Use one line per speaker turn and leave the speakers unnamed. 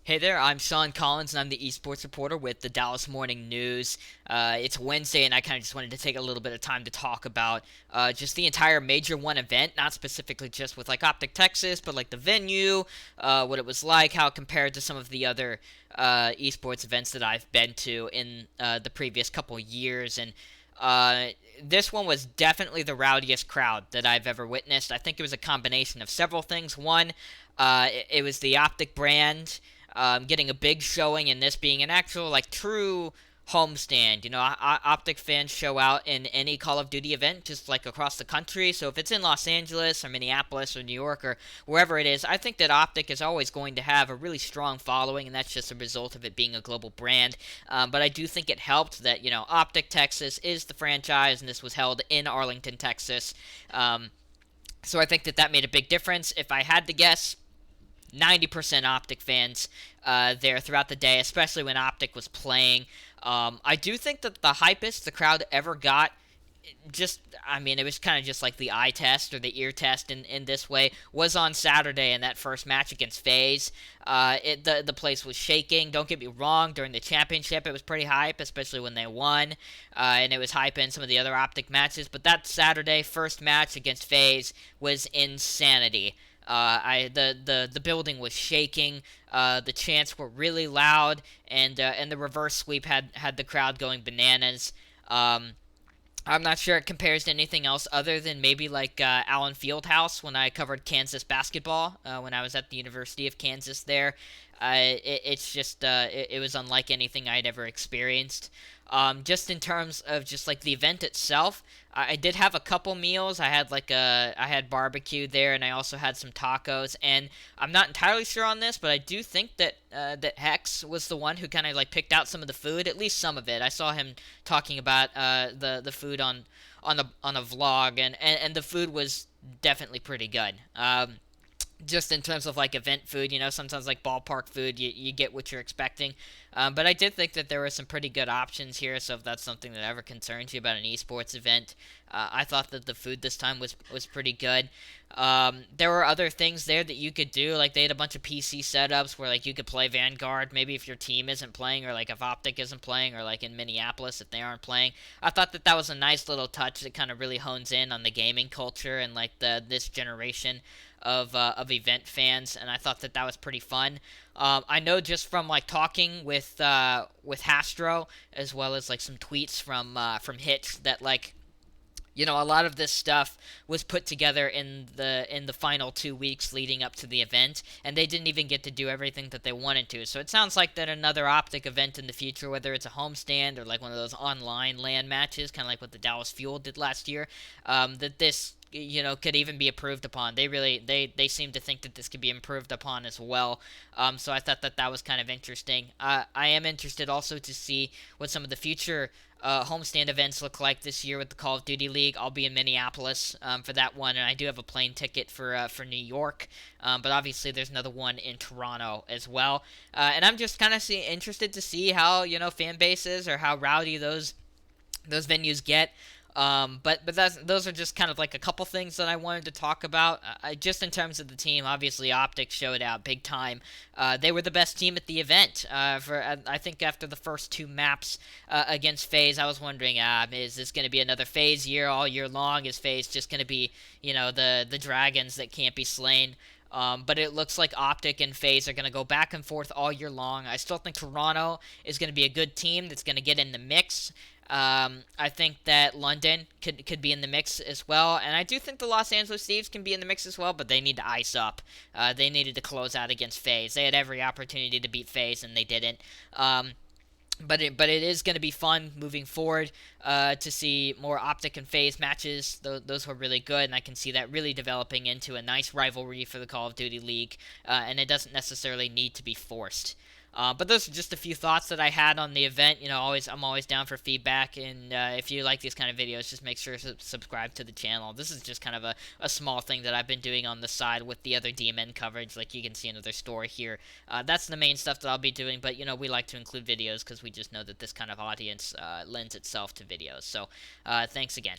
Hey there, I'm Sean Collins, and I'm the esports reporter with the Dallas Morning News. It's Wednesday, and I kind of just wanted to take a little bit of time to talk about just the entire Major 1 event, not specifically just with like OpTic Texas, but like the venue, what it was like, how it compared to some of the other esports events that I've been to in the previous couple years. And uh, this one was definitely the rowdiest crowd that I've ever witnessed. I think it was a combination of several things. One, it was the OpTic brand getting a big showing, and this being an actual, like, true homestand. OpTic fans show out in any Call of Duty event, just like across the country. So if it's in Los Angeles or Minneapolis or New York or wherever it is, I think that OpTic is always going to have a really strong following, and that's just a result of it being a global brand. But I do think it helped that, OpTic Texas is the franchise, and this was held in Arlington, Texas. So I think that that made a big difference. If I had to guess, 90% OpTic fans there throughout the day, especially when OpTic was playing. I do think that the hypest the crowd ever got, it was kind of just like the eye test or the ear test in this way, was on Saturday in that first match against FaZe. The place was shaking. Don't get me wrong, during the championship it was pretty hype, especially when they won, and it was hype in some of the other OpTic matches, but that Saturday first match against FaZe was insanity. The building was shaking. The chants were really loud, and the reverse sweep had the crowd going bananas. I'm not sure it compares to anything else other than maybe like Allen Fieldhouse when I covered Kansas basketball when I was at the University of Kansas there. It was unlike anything I'd ever experienced. Just in terms of just like the event itself, I did have a couple meals. I had barbecue there, and I also had some tacos. And I'm not entirely sure on this, but I do think that Hex was the one who kind of like picked out some of the food, at least some of it. I saw him talking about the food on a vlog, and the food was definitely pretty good. Just in terms of like event food, sometimes like ballpark food, you get what you're expecting. But I did think that there were some pretty good options here. So if that's something that ever concerns you about an esports event, I thought that the food this time was pretty good. There were other things there that you could do, like they had a bunch of PC setups where like you could play Vanguard. Maybe if your team isn't playing, or like if OpTic isn't playing, or like in Minneapolis if they aren't playing. I thought that that was a nice little touch that kind of really hones in on the gaming culture and like this generation of event fans, and I thought that that was pretty fun. I know just from like talking with Hastro, as well as like some tweets from Hitch, that like a lot of this stuff was put together in the final 2 weeks leading up to the event, and they didn't even get to do everything that they wanted to. So it sounds like that another OpTic event in the future, whether it's a homestand or like one of those online LAN matches, kind of like what the Dallas Fuel did last year, that this could even be improved upon. They seem to think that this could be improved upon as well. So I thought that that was kind of interesting. I am interested also to see what some of the future homestand events look like this year with the Call of Duty League. I'll be in Minneapolis for that one, and I do have a plane ticket for New York. But obviously, there's another one in Toronto as well. And I'm just kind of interested to see how fan bases or how rowdy those venues get. But those are just kind of like a couple things that I wanted to talk about. Just in terms of the team, obviously OpTic showed out big time. They were the best team at the event. I think after the first two maps against FaZe, I was wondering, is this going to be another FaZe year all year long? Is FaZe just going to be the dragons that can't be slain? But it looks like OpTic and FaZe are going to go back and forth all year long. I still think Toronto is going to be a good team that's going to get in the mix. I think that London could be in the mix as well, and I do think the Los Angeles Thieves can be in the mix as well, but they need to ice up. They needed to close out against FaZe. They had every opportunity to beat FaZe, and they didn't. But it is going to be fun moving forward to see more OpTic and FaZe matches. Those were really good, and I can see that really developing into a nice rivalry for the Call of Duty League, and it doesn't necessarily need to be forced. But those are just a few thoughts that I had on the event. I'm always down for feedback, and if you like these kind of videos, just make sure to subscribe to the channel. This is just kind of a small thing that I've been doing on the side with the other DMN coverage. Like you can see another story here. That's the main stuff that I'll be doing, but we like to include videos because we just know that this kind of audience lends itself to videos. So thanks again.